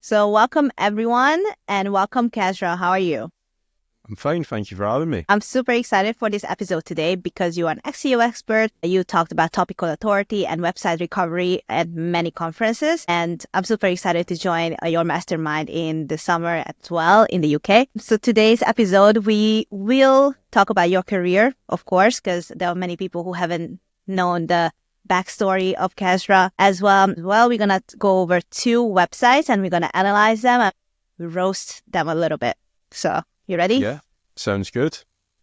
So welcome everyone and welcome Kasra. How are you? I'm fine, thank you for having me. I'm super excited for this episode today because you are an SEO expert. You talked about topical authority and website recovery at many conferences. And I'm super excited to join your mastermind in the summer as well in the UK. So today's episode, we will talk about your career, of course, because there are many people who haven't known the backstory of Kasra as well. We're going to go over 2 websites and we're going to analyze them and roast them a little bit. So you ready? Yeah, sounds good.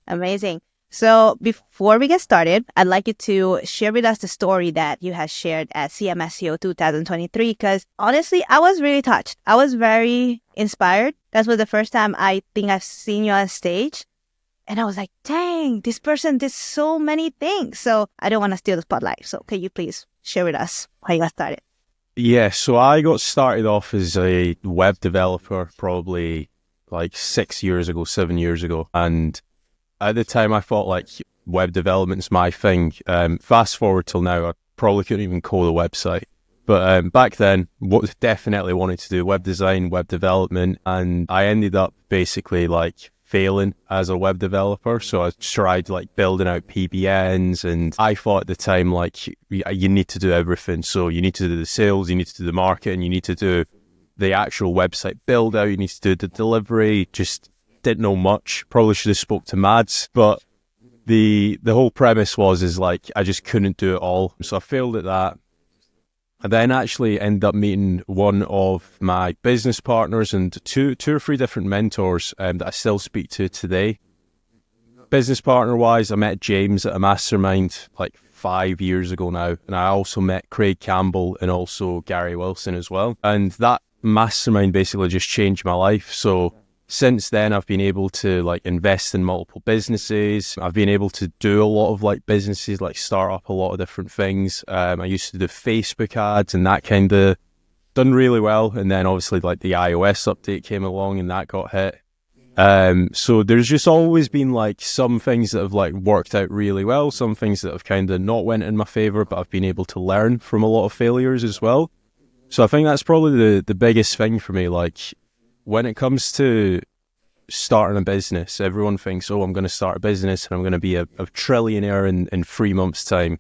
Amazing. So before we get started, I'd like you to share with us the story that you had shared at CMSEO 2023 because honestly, I was really touched. I was very inspired. That was the first time I think I've seen you on stage. And I was like, dang, this person did so many things. So I don't want to steal the spotlight. So can you please share with us how you got started? Yeah, so I got started off as a web developer probably like 7 years ago. And at the time I thought like web development's my thing. Fast forward till now, I probably couldn't even code a website. But back then, definitely wanted to do web design, web development. And I ended up basically like failing as a web developer. So I tried like building out PBNs, and I thought at the time like you need to do everything. So you need to do the sales, you need to do the marketing, you need to do the actual website build out, you need to do the delivery. Just didn't know much. Probably should have spoke to Mads, but the whole premise is like I just couldn't do it all. So I failed at that. I then actually ended up meeting one of my business partners and two or three different mentors that I still speak to today. Business partner wise, I met James at a mastermind like 5 years ago now, and I also met Craig Campbell and also Gary Wilson as well. And that mastermind basically just changed my life. So since then, I've been able to like invest in multiple businesses. I've been able to do a lot of like businesses, like start up a lot of different things. I used to do Facebook ads and that kind of done really well. And then obviously like the iOS update came along and that got hit. So there's just always been like some things that have like worked out really well, some things that have kind of not went in my favor, but I've been able to learn from a lot of failures as well. So I think that's probably the biggest thing for me. Like when it comes to starting a business, everyone thinks, oh, I'm going to start a business and I'm going to be a trillionaire in 3 months' time.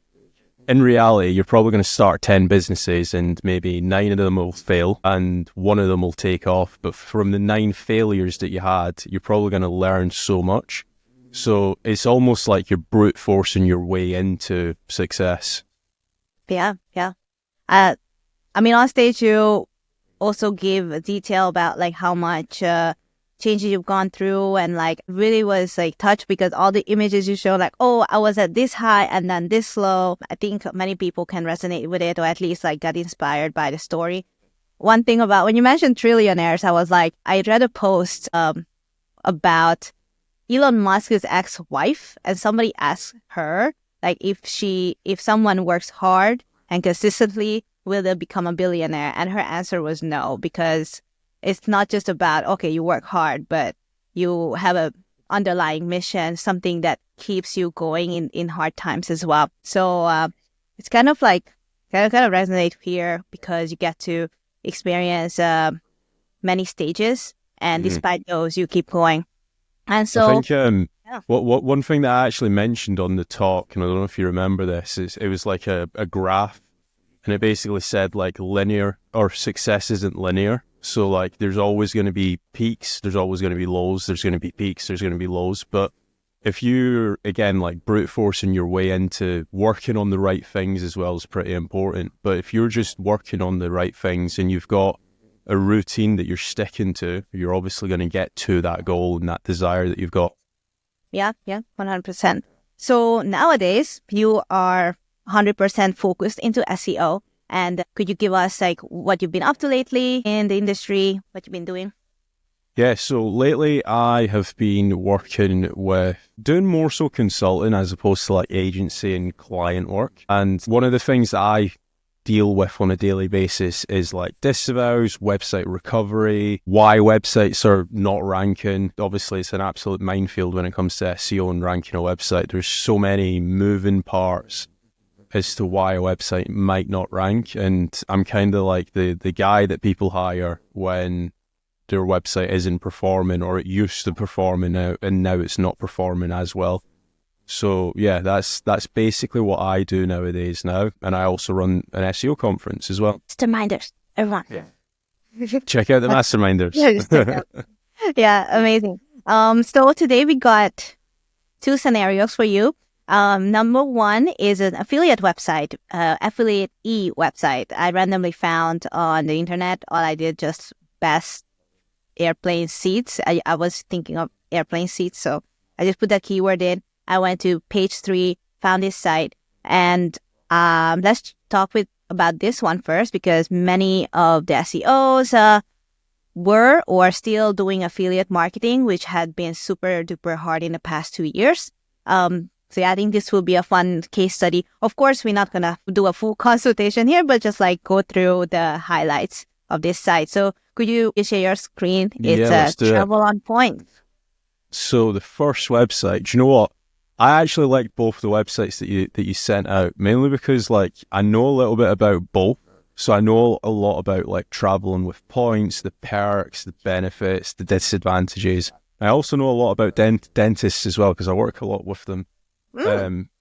In reality, you're probably going to start 10 businesses and maybe 9 of them will fail and 1 of them will take off. But from the 9 failures that you had, you're probably going to learn so much. So it's almost like you're brute forcing your way into success. Yeah. I mean, on stage, you also give detail about like how much changes you've gone through, and like really was like touched because all the images you show, like, oh, I was at this high and then this low. I think many people can resonate with it, or at least like got inspired by the story. One thing about when you mentioned trillionaires, I was like, I read a post about Elon Musk's ex-wife, and somebody asked her like if someone works hard and consistently, will they become a billionaire? And her answer was no, because it's not just about, okay, you work hard, but you have a underlying mission, something that keeps you going in hard times as well. So it's kind of like, kind of resonate here because you get to experience many stages, and despite those, you keep going. And so I think one thing that I actually mentioned on the talk, and I don't know if you remember this, is it was like a graph. And it basically said like linear, or success isn't linear. So like there's always going to be peaks, there's always going to be lows, there's going to be peaks, there's going to be lows. But if you're, again, like brute forcing your way into working on the right things as well is pretty important. But if you're just working on the right things and you've got a routine that you're sticking to, you're obviously going to get to that goal and that desire that you've got. Yeah, 100%. So nowadays you are 100% focused into SEO. And could you give us like what you've been up to lately in the industry, what you've been doing? Yeah, so lately I have been working with doing more so consulting as opposed to like agency and client work. And one of the things that I deal with on a daily basis is like disavows, website recovery, why websites are not ranking. Obviously, it's an absolute minefield when it comes to SEO and ranking a website. There's so many moving parts. as to why a website might not rank. And I'm kind of like the guy that people hire when their website isn't performing, or it used to perform and now it's not performing as well. So yeah, that's basically what I do nowadays now. And I also run an SEO conference as well. Masterminders, everyone. Yeah. Check out the Masterminders. Yeah, just check out. Yeah, amazing. So today we got 2 scenarios for you. Number 1 is an affiliate website, affiliate website. I randomly found on the internet. All I did just best airplane seats. I was thinking of airplane seats, so I just put that keyword in. I went to page 3, found this site, and let's talk about this one first, because many of the SEOs were or still doing affiliate marketing, which had been super duper hard in the past 2 years. So yeah, I think this will be a fun case study. Of course, we're not gonna do a full consultation here, but just like go through the highlights of this site. So could you share your screen? It's Travel on Point. So the first website, do you know what? I actually like both the websites that you sent out, mainly because like I know a little bit about both. So I know a lot about like traveling with points, the perks, the benefits, the disadvantages. I also know a lot about dentists as well, because I work a lot with them.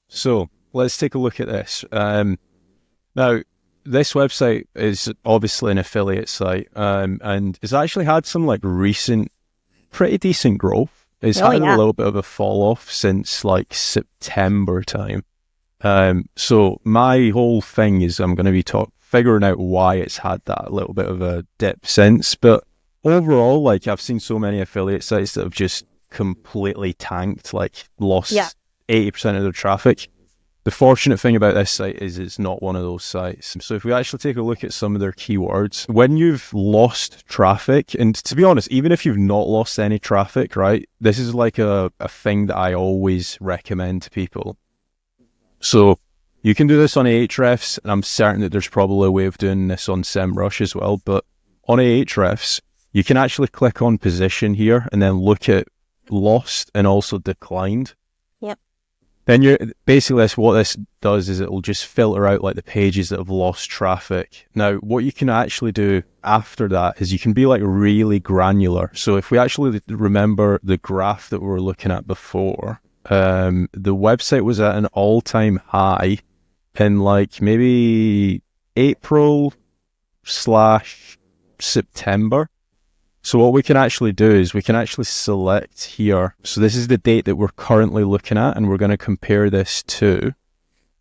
So let's take a look at this. Now, this website is obviously an affiliate site, and it's actually had some like recent, pretty decent growth. It's had a little bit of a fall off since like September time. So my whole thing is I'm going to be figuring out why it's had that little bit of a dip since. But overall, like I've seen so many affiliate sites that have just completely tanked, like lost 80% of their traffic. The fortunate thing about this site is it's not one of those sites. So if we actually take a look at some of their keywords, when you've lost traffic, and to be honest, even if you've not lost any traffic, right, this is like a thing that I always recommend to people. So you can do this on Ahrefs, and I'm certain that there's probably a way of doing this on SEMrush as well. But on Ahrefs, you can actually click on position here and then look at lost and also declined. Yep. Then basically what this does is it will just filter out like the pages that have lost traffic. Now, what you can actually do after that is you can be like really granular. So if we actually remember the graph that we were looking at before, the website was at an all-time high in like maybe April/September. So what we can actually do is we can actually select here. So this is the date that we're currently looking at, and we're going to compare this to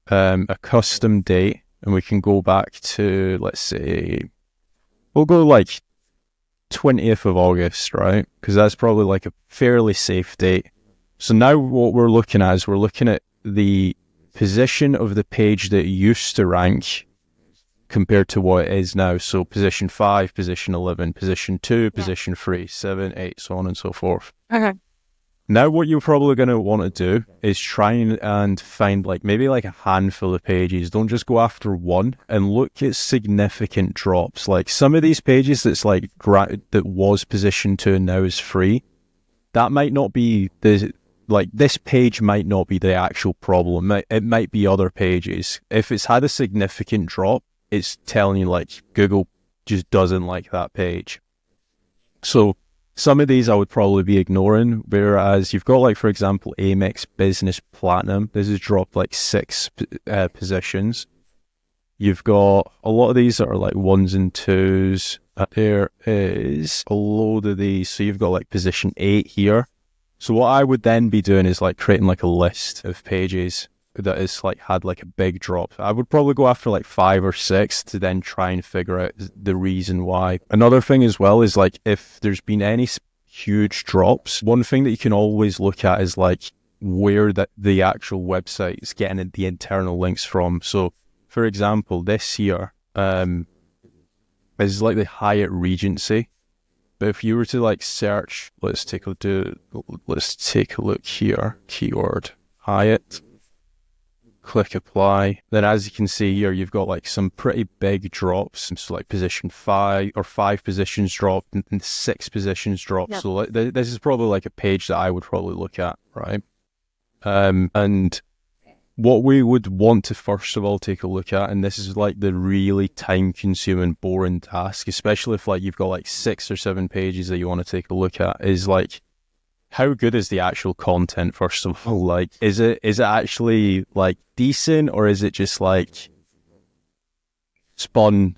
a custom date, and we can go back to, let's say, we'll go like 20th of August, right? Because that's probably like a fairly safe date. So now what we're looking at is we're looking at the position of the page that used to rank compared to what it is now. So position 5, position 11, position 2, position 3, 7, 8, so on and so forth. Okay. Now what you're probably going to want to do is try and find like maybe like a handful of pages. Don't just go after one, and look at significant drops. Like some of these pages that's like that was position 2 and now is 3. That might not be this page might not be the actual problem. It might be other pages. If it's had a significant drop, it's telling you like Google just doesn't like that page. So some of these I would probably be ignoring, whereas you've got like, for example, Amex Business Platinum. This has dropped like 6 positions. You've got a lot of these that are like 1s and 2s. There is a load of these. So you've got like position 8 here. So what I would then be doing is like creating like a list of pages that has like had like a big drop. I would probably go after like 5 or 6 to then try and figure out the reason why. Another thing as well is like if there's been any huge drops, one thing that you can always look at is like where the actual website is getting the internal links from. So for example, this here is like the Hyatt Regency. But if you were to like search, let's take a look here, keyword Hyatt, click apply. Then as you can see here, you've got like some pretty big drops. So like position 5 or 5 positions dropped and 6 positions dropped. Yep. So like, this is probably like a page that I would probably look at, right? And what we would want to first of all take a look at, and this is like the really time-consuming, boring task, especially if like you've got like 6 or 7 pages that you want to take a look at, is like, how good is the actual content, first of all? Like, is it actually like decent, or is it just like spun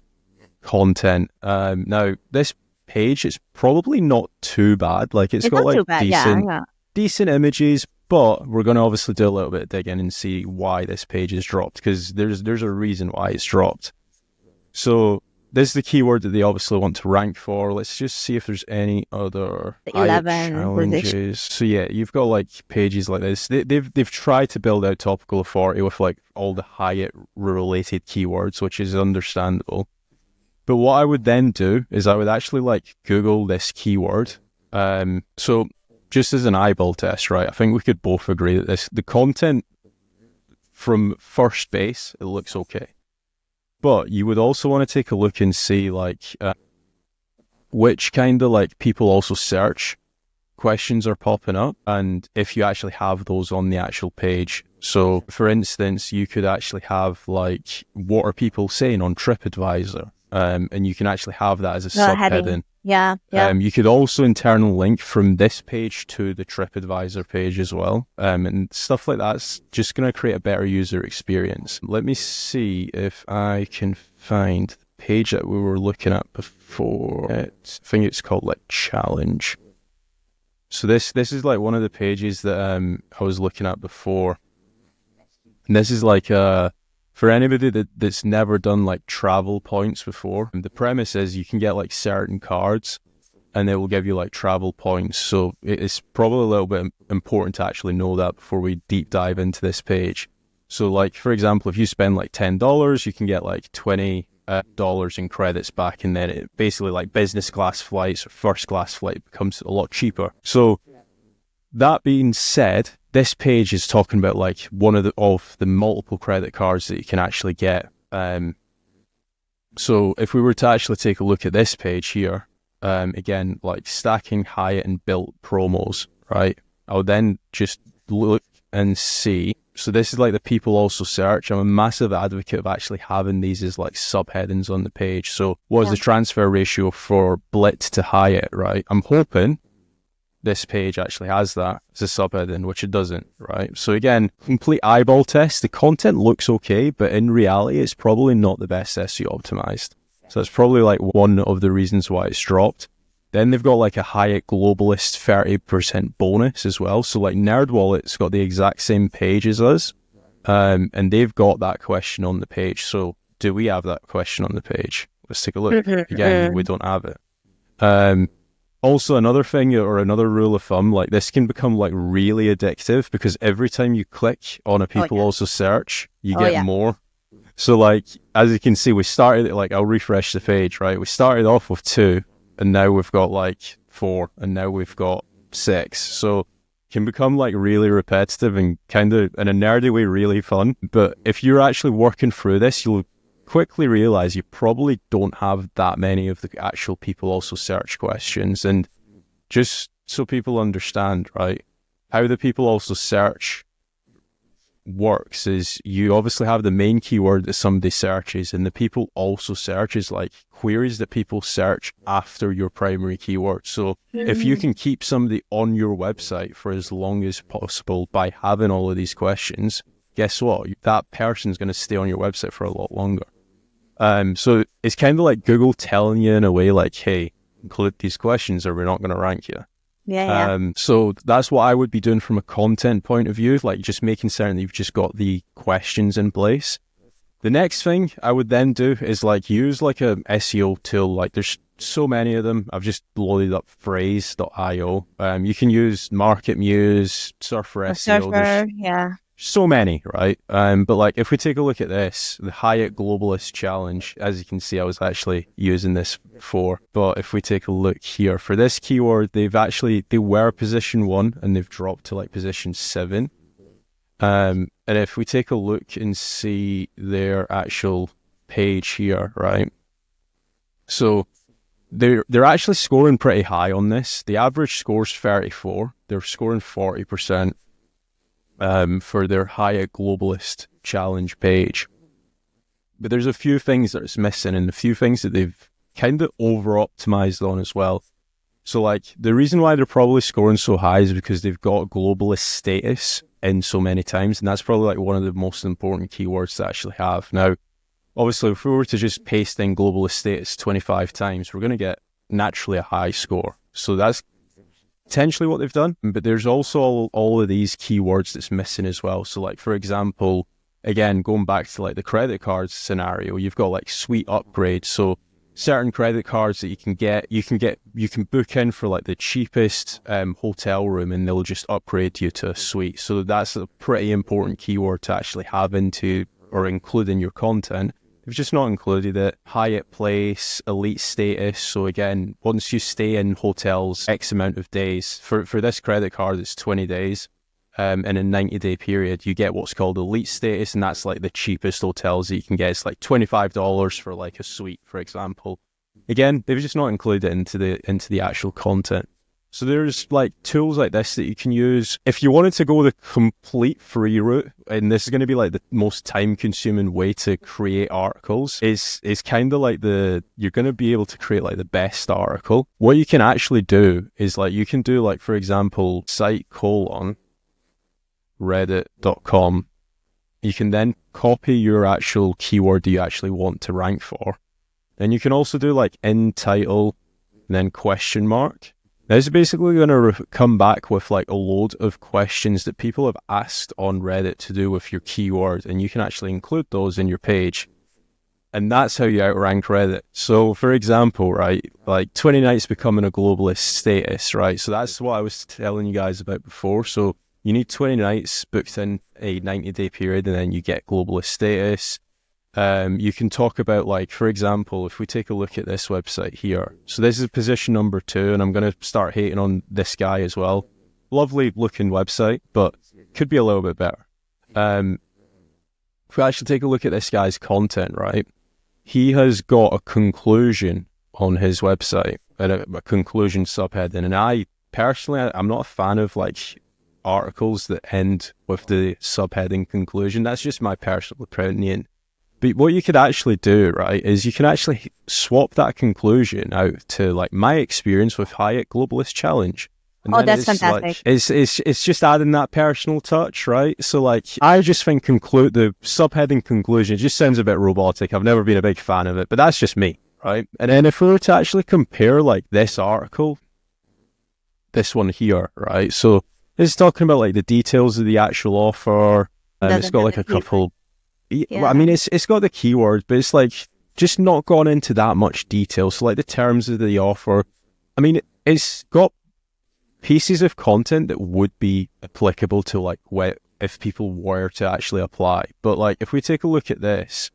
content? Now this page is probably not too bad. Like, it's got not like too bad. decent images, but we're going to obviously do a little bit of digging and see why this page is dropped, because there's a reason why it's dropped. So this is the keyword that they obviously want to rank for. Let's just see if there's any other 11 challenges. So yeah, you've got like pages like this. They've tried to build out Topical Authority with like all the Hyatt related keywords, which is understandable. But what I would then do is I would actually like Google this keyword. So just as an eyeball test, right? I think we could both agree that the content from first base, it looks okay. But you would also want to take a look and see like which kind of like people also search questions are popping up, and if you actually have those on the actual page. So for instance, you could actually have like, what are people saying on TripAdvisor? And you can actually have that as a subheading. Yeah. You could also internal link from this page to the TripAdvisor page as well. And stuff like that's just going to create a better user experience. Let me see if I can find the page that we were looking at before. I think it's called like challenge. So this is like one of the pages that I was looking at before. And this is like for anybody that's never done like travel points before, the premise is you can get like certain cards and it will give you like travel points. So it's probably a little bit important to actually know that before we deep dive into this page. So like, for example, if you spend like $10, you can get like $20 in credits back, and then it basically like business class flights or first class flight becomes a lot cheaper. So that being said, this page is talking about like one of the multiple credit cards that you can actually get. So if we were to actually take a look at this page here, again, like stacking Hyatt and built promos, right? I'll then just look and see. So this is like the people also search. I'm a massive advocate of actually having these as like subheadings on the page. So what is the transfer ratio for Blit to Hyatt, right? I'm hoping this page actually has that as a subheading, which it doesn't, right? So again, complete eyeball test. The content looks okay, but in reality, it's probably not the best SEO optimized. So that's probably like one of the reasons why it's dropped. Then they've got like a Hyatt Globalist 30% bonus as well. So like NerdWallet's got the exact same page as us, and they've got that question on the page. So do we have that question on the page? Let's take a look. Again, we don't have it. Also, another thing or another rule of thumb, like this can become like really addictive, because every time you click on a people also search, you get more. So like, as you can see, we started like, I'll refresh the page, right? We started off with 2, and now we've got like 4, and now we've got 6. So it can become like really repetitive and kind of in a nerdy way really fun. But if you're actually working through this, you'll quickly realize you probably don't have that many of the actual people also search questions. And just so people understand, right, how the people also search works is you obviously have the main keyword that somebody searches, and the people also search is like queries that people search after your primary keyword. So if you can keep somebody on your website for as long as possible by having all of these questions, guess what? That person's going to stay on your website for a lot longer. So it's kind of like Google telling you in a way like, hey, include these questions or we're not going to rank you. So that's what I would be doing from a content point of view, like just making certain that you've just got the questions in place. The next thing I would then do is like use like a SEO tool. Like there's so many of them. I've just loaded up phrase.io. You can use Market Muse, Surfer SEO. There's so many, right? But like if we take a look at this, the Hyatt Globalist Challenge, as you can see, I was actually using this before. But if we take a look here for this keyword, they were position 1 and they've dropped to like position 7. And if we take a look and see their actual page here, right? So they're actually scoring pretty high on this. The average score's 34. They're scoring 40%. for their Hyatt Globalist Challenge page. But there's a few things that it's missing and a few things that they've kind of over-optimized on as well. So like the reason why they're probably scoring so high is because they've got globalist status in so many times, and that's probably like one of the most important keywords to actually have. Now, obviously, if we were to just paste in globalist status 25 times, we're going to get naturally a high score. So that's potentially what they've done. But there's also all of these keywords that's missing as well. So like, for example, again, going back to like the credit cards scenario, you've got like suite upgrades. So certain credit cards that you can book in for like the cheapest hotel room, and they'll just upgrade you to a suite. So that's a pretty important keyword to actually have into or include in your content. They've just not included it. Hyatt Place, elite status. So again, once you stay in hotels X amount of days, for this credit card, it's 20 days. In a 90-day period, you get what's called elite status, and that's like the cheapest hotels that you can get. It's like $25 for like a suite, for example. Again, they've just not included it into the actual content. So there's like tools like this that you can use. If you wanted to go the complete free route, and this is going to be like the most time-consuming way to create articles, is kind of like you're going to be able to create like the best article. What you can actually do is like you can do like, for example, site : reddit.com. You can then copy your actual keyword that you actually want to rank for. Then you can also do like in title and then question mark. Now it's basically going to come back with like a load of questions that people have asked on Reddit to do with your keyword, and you can actually include those in your page. And that's how you outrank Reddit. So for example, right, like 20 nights becoming a globalist status, right? So that's what I was telling you guys about before. So you need 20 nights booked in a 90-day period, and then you get globalist status. You can talk about, like, for example, if we take a look at this website here. So this is position number 2, and I'm going to start hating on this guy as well. Lovely looking website, but could be a little bit better. If we actually take a look at this guy's content, right, he has got a conclusion on his website, and a conclusion subheading. And I personally, I'm not a fan of, like, articles that end with the subheading conclusion. That's just my personal opinion. But what you could actually do, right, is you can actually swap that conclusion out to like my experience with Hyatt Globalist Challenge. And that's fantastic. Like, it's just adding that personal touch, right? So like, I just think the subheading conclusion just sounds a bit robotic. I've never been a big fan of it, but that's just me, right? And then if we were to actually compare like this article, this one here, right? So it's talking about like the details of the actual offer, and it's got like a couple. Yeah. Well, I mean, it's got the keywords, but it's like just not gone into that much detail. So like the terms of the offer. I mean, it's got pieces of content that would be applicable to like if people were to actually apply. But like if we take a look at this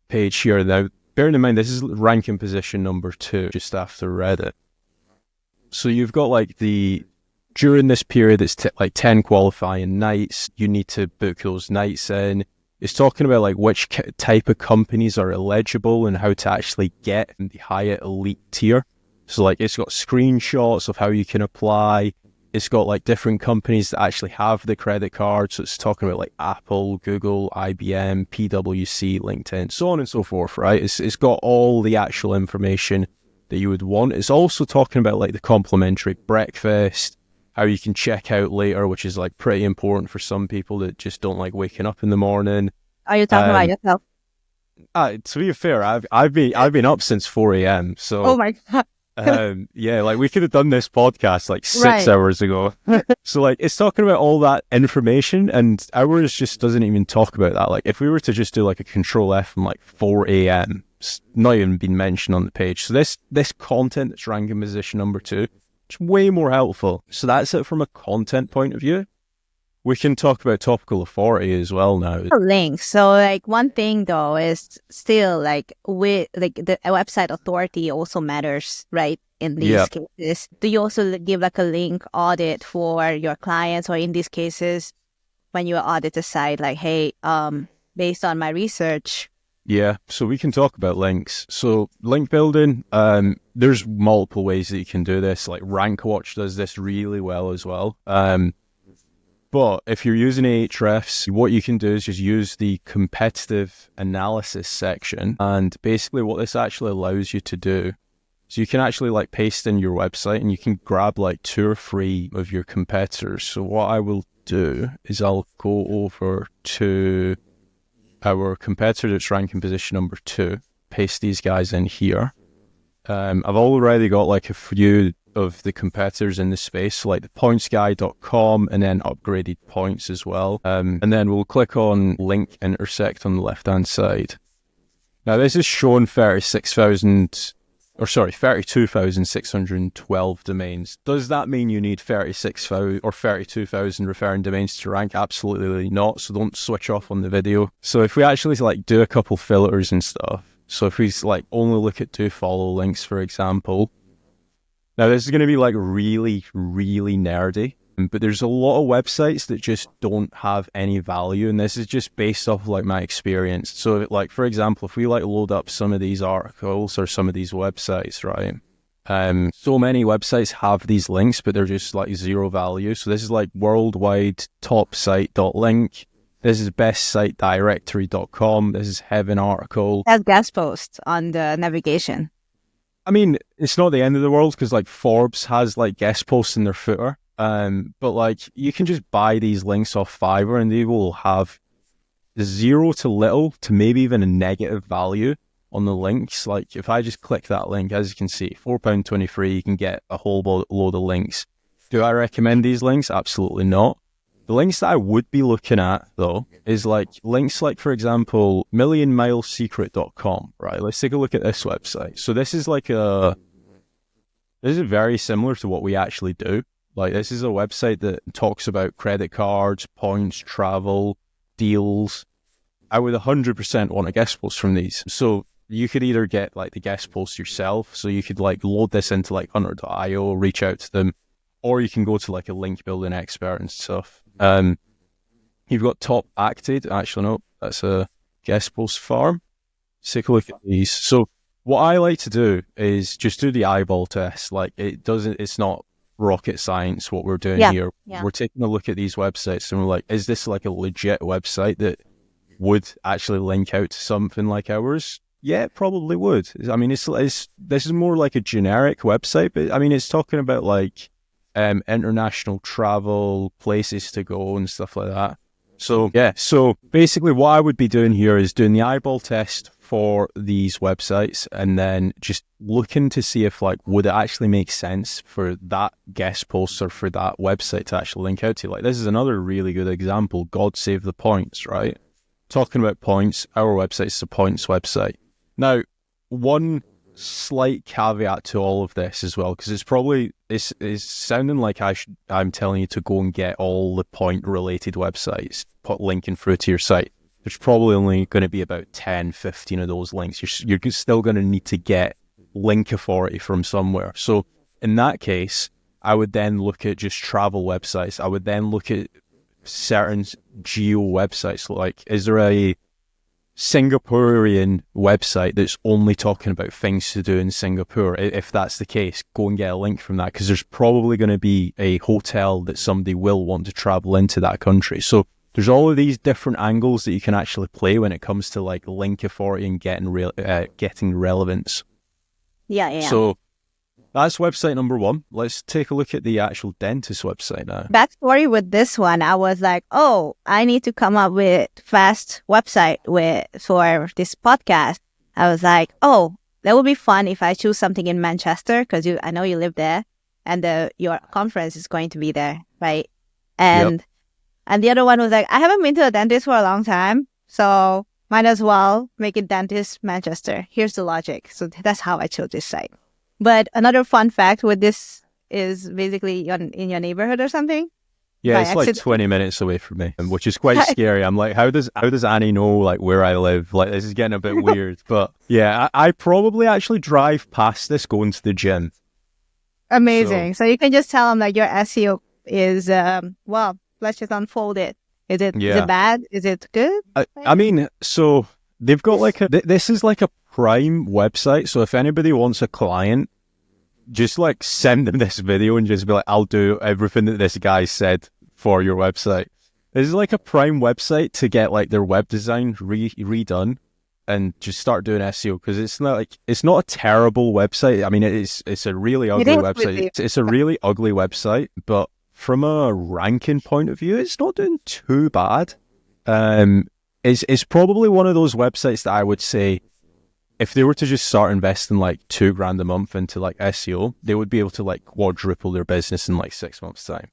page here now, bearing in mind this is ranking position number 2, just after Reddit. So you've got like during this period, it's like 10 qualifying nights. You need to book those nights in. It's talking about like which type of companies are eligible and how to actually get in the Hyatt Elite tier. So like it's got screenshots of how you can apply. It's got like different companies that actually have the credit card. So it's talking about like Apple, Google, IBM, PwC, LinkedIn, so on and so forth, right? It's got all the actual information that you would want. It's also talking about like the complimentary breakfast, how you can check out later, which is like pretty important for some people that just don't like waking up in the morning. Are you talking about yourself? To be fair, I've been up since 4 a.m. So oh my god. Yeah, like we could have done this podcast like 6 hours ago. So like it's talking about all that information, and ours just doesn't even talk about that. Like if we were to just do like a control F from like 4 a.m., it's not even been mentioned on the page. So this content that's ranking position number 2, it's way more helpful. So that's it from a content point of view. We can talk about topical authority as well now. Links. So like one thing though is still like with like the website authority also matters, right? In these cases, do you also give like a link audit for your clients, or in these cases when you audit a site, like, hey, based on my research. Yeah, so we can talk about links. So link building, there's multiple ways that you can do this. Like RankWatch does this really well as well. But But if you're using Ahrefs, what you can do is just use the competitive analysis section. And basically what this actually allows you to do is you can actually like paste in your website and you can grab like 2 or 3 of your competitors. So what I will do is I'll go over to our competitor that's ranking position number 2, paste these guys in here. I've already got like a few of the competitors in the space, so like the pointsguy.com and then upgraded points as well. And then we'll click on link intersect on the left hand side. Now this is showing 32,612 domains. Does that mean you need 36,000 or 32,000 referring domains to rank? Absolutely not. So don't switch off on the video. So if we actually like do a couple filters and stuff, so if we like only look at do follow links, for example, now this is going to be like really, really nerdy, but there's a lot of websites that just don't have any value. And this is just based off of like my experience. So like, for example, if we like load up some of these articles or some of these websites, right? So many websites have these links, but they're just like 0 value. So this is like worldwide top site.link. This is bestsitedirectory.com. This is Heaven article. That's guest post on the navigation. I mean, it's not the end of the world because like Forbes has like guest posts in their footer. But like you can just buy these links off Fiverr and they will have 0 to little to maybe even a negative value on the links. Like if I just click that link, as you can see, £4.23, you can get a whole load of links. Do I recommend these links? Absolutely not. The links that I would be looking at, though, is like links like, for example, millionmilesecret.com, right? Let's take a look at this website. So this is like this is very similar to what we actually do. Like this is a website that talks about credit cards, points, travel, deals. I would 100% want a guest post from these. So you could either get like the guest post yourself. So you could like load this into like hunter.io, reach out to them, or you can go to like a link building expert and stuff. You've got Top Acted. Actually, no, that's a guest post farm. Let's take a look at these. So what I like to do is just do the eyeball test. Like it's not rocket science what we're doing here. Yeah. We're taking a look at these websites and we're like, is this like a legit website that would actually link out to something like ours? Yeah, it probably would. I mean, this is more like a generic website, but I mean, it's talking about like international travel, places to go and stuff like that. So yeah, so basically what I would be doing here is doing the eyeball test for these websites and then just looking to see if like, would it actually make sense for that guest post or for that website to actually link out to. Like this is another really good example, God Save the Points, right? Talking about points, our website is a points website. Now, one slight caveat to all of this as well, because it's sounding like I'm telling you to go and get all the point related websites, put linking through to your site. There's probably only going to be about 10, 15 of those links. You're still going to need to get link authority from somewhere. So in that case, I would then look at just travel websites. I would then look at certain geo websites. Like, is there a Singaporean website that's only talking about things to do in Singapore? If that's the case, go and get a link from that, because there's probably going to be a hotel that somebody will want to travel into that country. So there's all of these different angles that you can actually play when it comes to like link authority and getting relevance. Yeah. So that's website number 1. Let's take a look at the actual dentist website now. Backstory with this one, I was like, oh, I need to come up with fast website for this podcast. I was like, oh, that would be fun if I choose something in Manchester, because I know you live there, and your conference is going to be there, right? And the other one was like, I haven't been to a dentist for a long time, so might as well make it dentist Manchester. Here's the logic. So that's how I chose this site. But another fun fact with this is basically in your neighborhood or something. Yeah, it's like 20 minutes away from me, which is quite scary. I'm like, how does Annie know like where I live? Like, this is getting a bit weird. But yeah, I probably actually drive past this going to the gym. Amazing. So you can just tell them like your SEO is, well, let's just unfold it. Is it bad? Is it good? I mean, so they've got like this is like a prime website. So if anybody wants a client, just like send them this video and just be like, I'll do everything that this guy said for your website. This is like a prime website to get like their web design redone and just start doing SEO, because it's not a terrible website. I mean, it's a really It ugly is website. pretty. It's a really ugly website, but from a ranking point of view, it's not doing too bad. It's probably one of those websites that I would say, if they were to just start investing like $2,000 a month into like SEO, they would be able to like quadruple their business in like 6 months' time.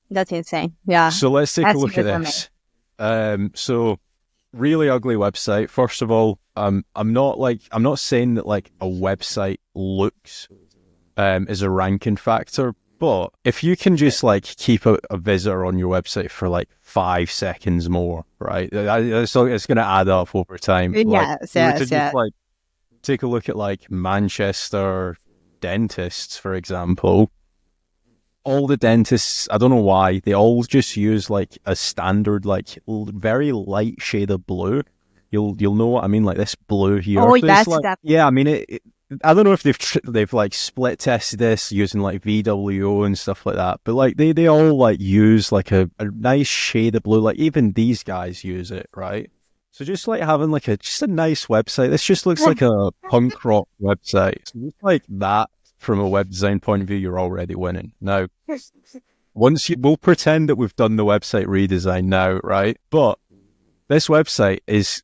That's insane. Yeah. So let's take a look at SEO this. So really ugly website. First of all, I'm not saying that like a website looks is a ranking factor, but if you can just like keep a visitor on your website for like 5 seconds more, right? It's going to add up over time. Yes, yes. Just like take a look at like Manchester dentists, for example. All the dentists, I don't know why, they all just use like a standard, like very light shade of blue. You'll know what I mean, like this blue here. Oh, So that's like, that. yeah. I mean, I don't know if they've like split tested this using like VWO and stuff like that, but like they all like use like a nice shade of blue. Like even these guys use it, right? So just like having like just a nice website. This just looks like a punk rock website. So just like that, from a web design point of view, you're already winning. Now, we'll pretend that we've done the website redesign now, right? But this website is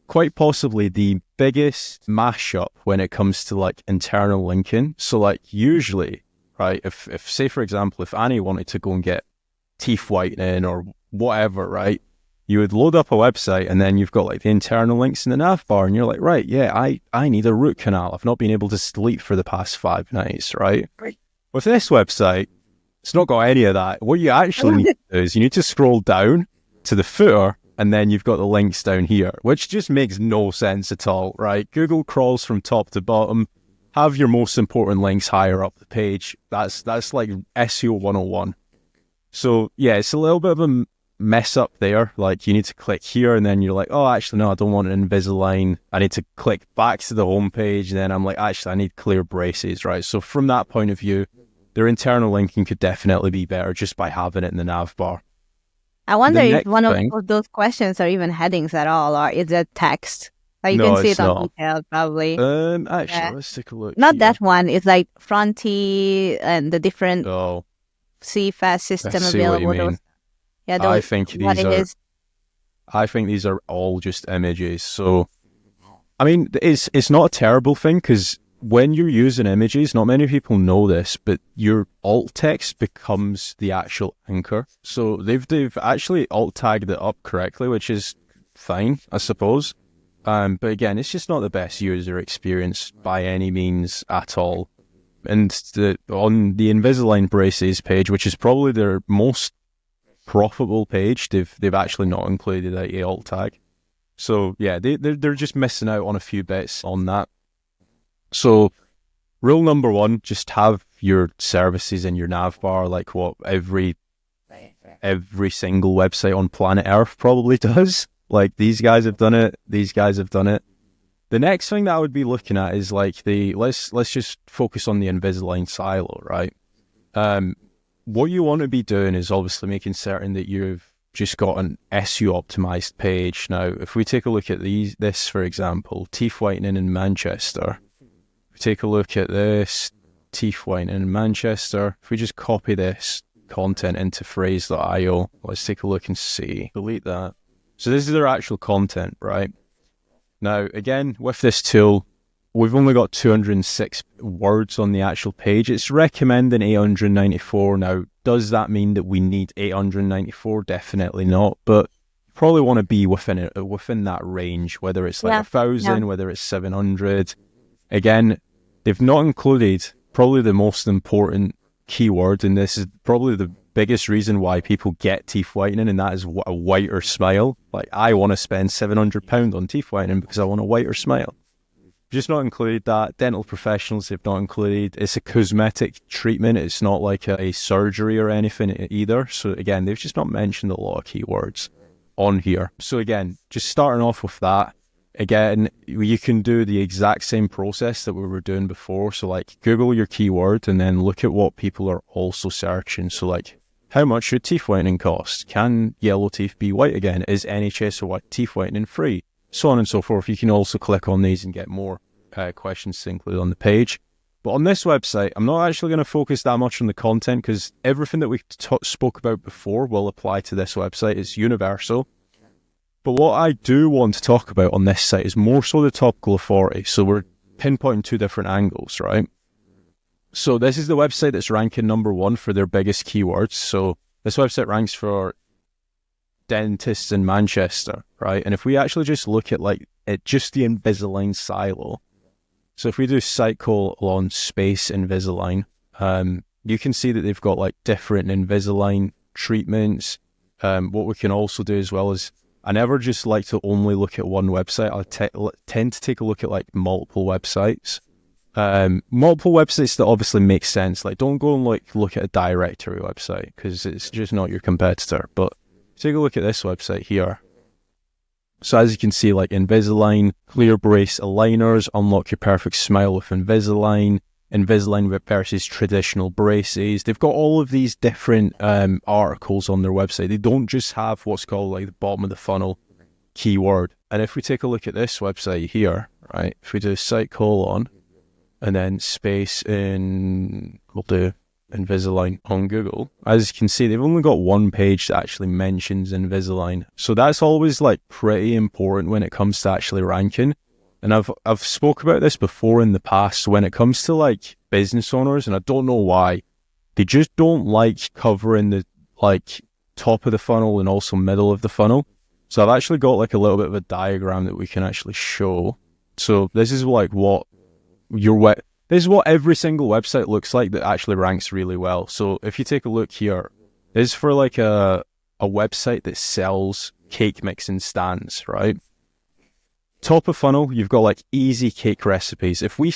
quite possibly the biggest mashup when it comes to like internal linking. So like usually, right, if say for example, if Annie wanted to go and get teeth whitening or whatever, right, you would load up a website and then you've got like the internal links in the nav bar and you're like, right, yeah, I need a root canal. I've not been able to sleep for the past 5 nights, right? With this website, it's not got any of that. What you actually need to do is you need to scroll down to the footer and then you've got the links down here, which just makes no sense at all, right? Google crawls from top to bottom. Have your most important links higher up the page. That's like SEO 101. So yeah, it's a little bit of a mess up there. Like you need to click here and then you're like, oh, actually no, I don't want an Invisalign. I need to click back to the home page and then I'm like, actually I need clear braces, right? So from that point of view, their internal linking could definitely be better just by having it in the nav bar. I wonder if one of those questions are even headings at all, or is it text? Like you No, can see it's it on not. detail, probably. Actually, let's take a look. Not here. that one. It's like fronty and the different CFAS system I see available. What you mean. Yeah, I think these are all just images. So, I mean, it's not a terrible thing because when you're using images, not many people know this, but your alt text becomes the actual anchor. So they've actually alt tagged it up correctly, which is fine, I suppose. But again, it's just not the best user experience by any means at all. And on the Invisalign braces page, which is probably their most profitable page, they've actually not included a alt tag. So yeah, they're just missing out on a few bits on that. So rule number 1, just have your services in your nav bar, like what every single website on planet Earth probably does. Like these guys have done it. These guys have done it. The next thing that I would be looking at is like let's just focus on the Invisalign silo, right? What you want to be doing is obviously making certain that you've just got an SEO optimized page. Now, if we take a look at this, for example, teeth whitening in Manchester. If we take a look at this, teeth whitening in Manchester, if we just copy this content into phrase.io, let's take a look and see. Delete that. So this is their actual content, right? Now, again, with this tool, we've only got 206 words on the actual page. It's recommending 894. Now, does that mean that we need 894? Definitely not. But you probably want to be within that range, whether it's like 1,000, whether it's 700. Again, they've not included probably the most important keyword, and this is probably the biggest reason why people get teeth whitening, and that is a whiter smile. Like, I want to spend £700 on teeth whitening because I want a whiter smile. Just not included that. Dental professionals, they've not included. It's a cosmetic treatment. It's not like a surgery or anything either. So again, they've just not mentioned a lot of keywords on here. So again, just starting off with that. Again, you can do the exact same process that we were doing before. So like Google your keyword and then look at what people are also searching. So like How much should teeth whitening cost? Can yellow teeth be white again? Is NHS or white teeth whitening free? So on and so forth. You can also click on these and get more questions to include on the page. But on this website, I'm not actually going to focus that much on the content because everything that we spoke about before will apply to this website. It's universal. But what I do want to talk about on this site is more so the topical authority. So we're pinpointing two different angles, right? So this is the website that's ranking number 1 for their biggest keywords. So this website ranks for dentists in Manchester, right? And if we actually just look at just the Invisalign silo, so if we do // space Invisalign, you can see that they've got like different Invisalign treatments. What we can also do as well is, I never just like to only look at one website. I tend to take a look at like multiple websites. Multiple websites that obviously make sense. Like, don't go and look at a directory website because it's just not your competitor. But take a look at this website here. So as you can see, like Invisalign, clear brace aligners, unlock your perfect smile with Invisalign, Invisalign versus traditional braces. They've got all of these different articles on their website. They don't just have what's called like the bottom of the funnel keyword. And if we take a look at this website here, right, if we do // and then space in, we'll do Invisalign on Google. As you can see, they've only got one page that actually mentions Invisalign. So that's always like pretty important when it comes to actually ranking. And I've spoke about this before in the past when it comes to like business owners, and I don't know why, they just don't like covering the like top of the funnel and also middle of the funnel. So I've actually got like a little bit of a diagram that we can actually show. So this is like what this is what every single website looks like that actually ranks really well. So if you take a look here, this is for like a website that sells cake mixing stands, right? Top of funnel, you've got like easy cake recipes. If we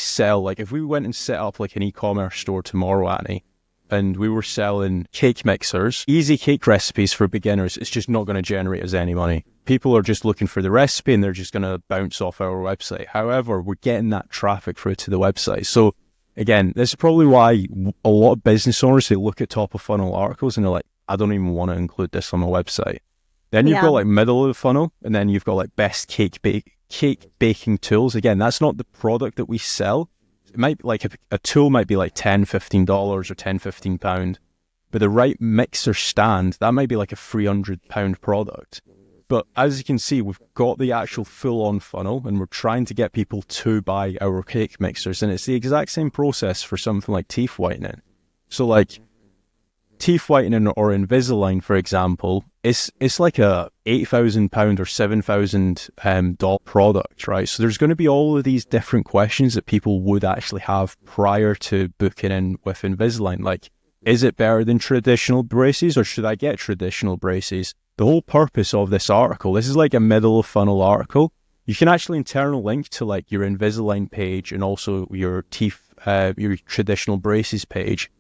went and set up like an e-commerce store tomorrow, Annie, and we were selling cake mixers, easy cake recipes for beginners, it's just not going to generate us any money. People are just looking for the recipe and they're just going to bounce off our website. However, we're getting that traffic through to the website. So again, this is probably why a lot of business owners, they look at top of funnel articles and they're like, I don't even want to include this on my website. Then you've got like middle of the funnel, and then you've got like best cake baking tools. Again, that's not the product that we sell. It might be like a tool might be like $10, $15 or £10, £15. But the right mixer stand, that might be like a £300 product. But as you can see, we've got the actual full-on funnel and we're trying to get people to buy our cake mixers. And it's the exact same process for something like teeth whitening. So like teeth whitening or Invisalign, for example, it's like a £8,000 or $7,000 product, right? So there's going to be all of these different questions that people would actually have prior to booking in with Invisalign. Like, is it better than traditional braces or should I get traditional braces? The whole purpose of this article, this is like a middle of funnel article. You can actually internal link to like your Invisalign page and also your your traditional braces page.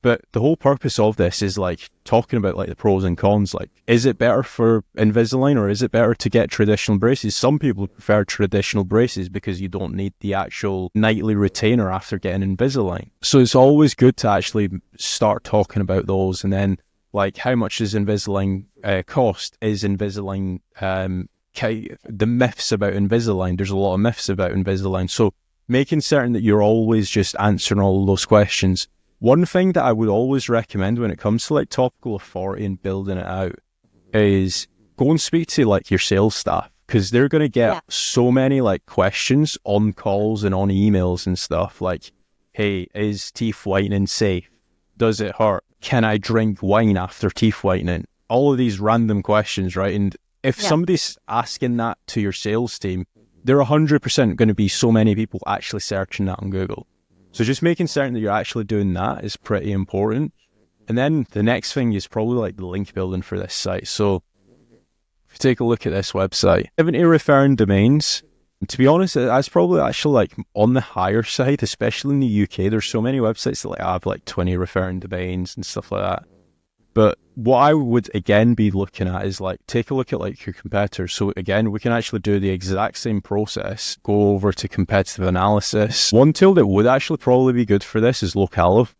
But the whole purpose of this is like talking about like the pros and cons. Like, is it better for Invisalign or is it better to get traditional braces? Some people prefer traditional braces because you don't need the actual nightly retainer after getting Invisalign. So it's always good to actually start talking about those. And then like, how much does Invisalign cost? Is Invisalign, the myths about Invisalign, there's a lot of myths about Invisalign. So making certain that you're always just answering all of those questions. One thing that I would always recommend when it comes to like topical authority and building it out is go and speak to like your sales staff, because they're going to get so many like questions on calls and on emails and stuff like, hey, is teeth whitening safe? Does it hurt? Can I drink wine after teeth whitening? All of these random questions, right? And if somebody's asking that to your sales team, there are 100% going to be so many people actually searching that on Google. So just making certain that you're actually doing that is pretty important. And then the next thing is probably like the link building for this site. So if you take a look at this website, 70 referring domains. To be honest, that's probably actually like on the higher side, especially in the UK. There's so many websites that like have like 20 referring domains and stuff like that. But what I would again be looking at is like, take a look at like your competitors. So again, we can actually do the exact same process, go over to competitive analysis. One tool that would actually probably be good for this is Localov.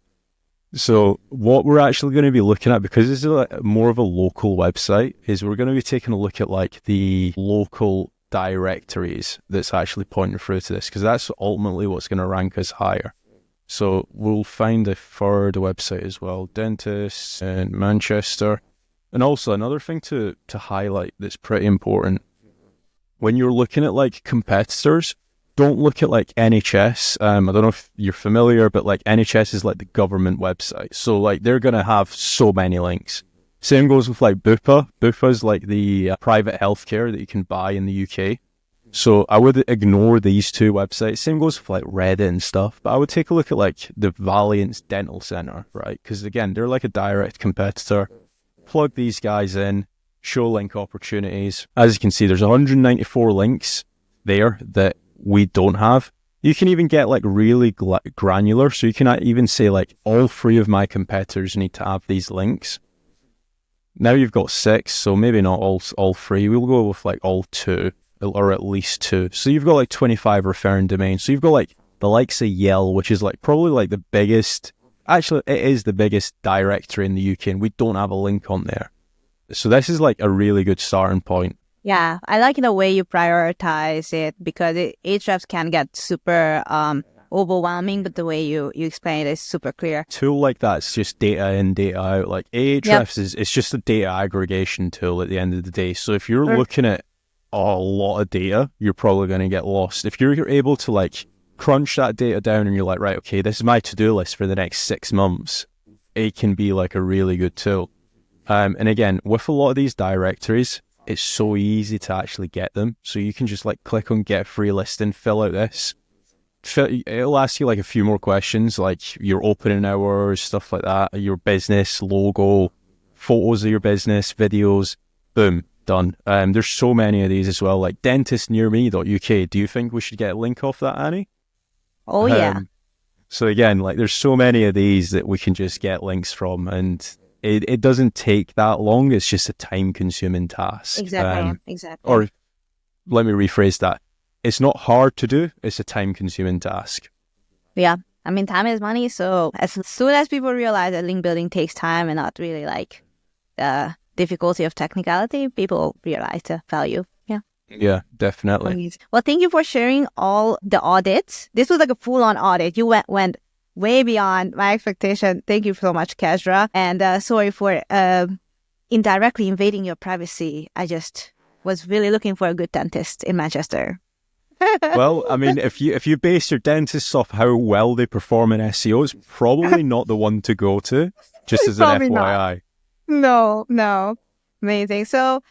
So what we're actually going to be looking at, because this is more of a local website, is we're going to be taking a look at like the local directories that's actually pointing through to this, because that's ultimately what's going to rank us higher. So we'll find a third website as well, dentists in Manchester. And also another thing to highlight that's pretty important, when you're looking at like competitors, don't look at like NHS. I don't know if you're familiar, but like NHS is like the government website. So like they're going to have so many links. Same goes with like Bupa. Bupa is like the private healthcare that you can buy in the UK. So I would ignore these two websites. Same goes with like Reddit and stuff. But I would take a look at like the Valiant's Dental Center, right? Because again, they're like a direct competitor. Plug these guys in, show link opportunities. As you can see, there's 194 links there that we don't have. You can even get like really granular. So you can even say like all three of my competitors need to have these links. Now you've got 6, so maybe not all 3. We'll go with like all 2 or at least 2. So you've got like 25 referring domains. So you've got like the likes of Yell, which is like probably like the biggest, actually it is the biggest directory in the UK, and we don't have a link on there. So this is like a really good starting point. Yeah, I like the way you prioritize it, because Ahrefs can get super overwhelming, but the way you explain it is super clear. Tool like that's just data in, data out. Like Ahrefs is it's just a data aggregation tool at the end of the day. So if you're looking at a lot of data, you're probably going to get lost. If you're able to like crunch that data down and you're like, right, okay, this is my to-do list for the next 6 months, it can be like a really good tool. And again, with a lot of these directories, it's so easy to actually get them. So you can just like click on get free listing, fill out this. It'll ask you like a few more questions, like your opening hours, stuff like that, your business logo, photos of your business, videos, boom, done. There's so many of these as well, like dentistnearme.uk. Do you think we should get a link off that, Annie? Oh, yeah. So again, like there's so many of these that we can just get links from, and it doesn't take that long. It's just a time-consuming task. Exactly. Or let me rephrase that. It's not hard to do. It's a time-consuming task. Yeah. I mean, time is money. So as soon as people realize that link building takes time and not really like the difficulty of technicality, people realize the value. Yeah. Yeah, definitely. Amazing. Well, thank you for sharing all the audits. This was like a full-on audit. You went way beyond my expectation. Thank you so much, Kasra. And sorry for indirectly invading your privacy. I just was really looking for a good dentist in Manchester. Well, I mean, if you base your dentists off how well they perform in SEO, it's probably not the one to go to, just as an FYI. No. Amazing. So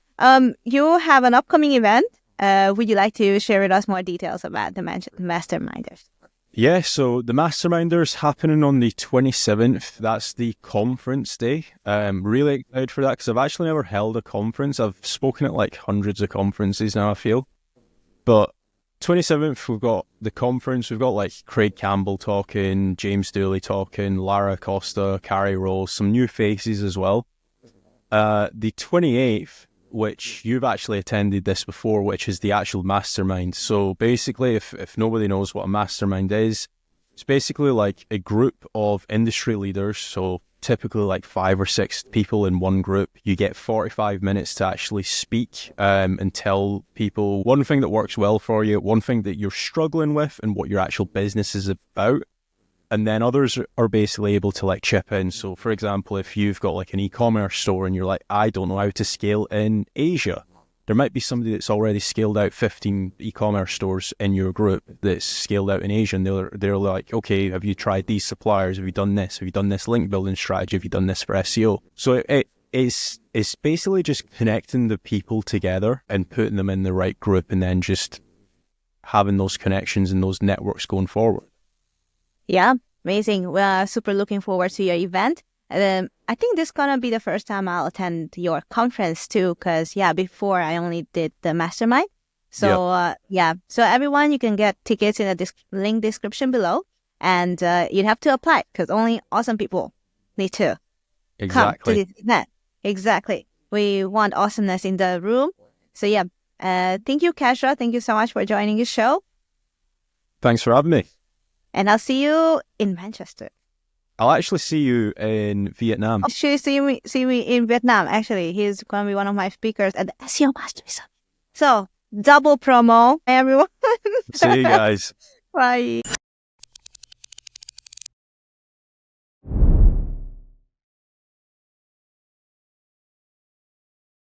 you have an upcoming event. Would you like to share with us more details about the Masterminders? Yeah, so the Masterminders happening on the 27th. That's the conference day. Really excited for that, because I've actually never held a conference. I've spoken at like hundreds of conferences now, I feel. But 27th, we've got the conference. We've got like Craig Campbell talking, James Dooley talking, Lara Costa, Carrie Rose, some new faces as well. The 28th, which you've actually attended this before, which is the actual mastermind. So basically, if nobody knows what a mastermind is, it's basically like a group of industry leaders. So typically like 5 or 6 people in one group. You get 45 minutes to actually speak and tell people one thing that works well for you, one thing that you're struggling with, and what your actual business is about. And then others are basically able to like chip in. So for example, if you've got like an e-commerce store and you're like, I don't know how to scale in Asia, there might be somebody that's already scaled out 15 e-commerce stores in your group that's scaled out in Asia, and they're like, okay, have you tried these suppliers? Have you done this? Have you done this link building strategy? Have you done this for SEO? So it's basically just connecting the people together and putting them in the right group, and then just having those connections and those networks going forward. Yeah, amazing. We're super looking forward to your event. I think this is going to be the first time I'll attend your conference too, because before I only did the mastermind. So so everyone, you can get tickets in the link description below, and you'd have to apply, because only awesome people need to come to this event. Exactly. We want awesomeness in the room. So thank you, Kasra. Thank you so much for joining the show. Thanks for having me. And I'll see you in Manchester. I'll actually see you in Vietnam. She see me in Vietnam. Actually, he's gonna be one of my speakers at the SEO Masterminds. So double promo, everyone. See you guys. Bye.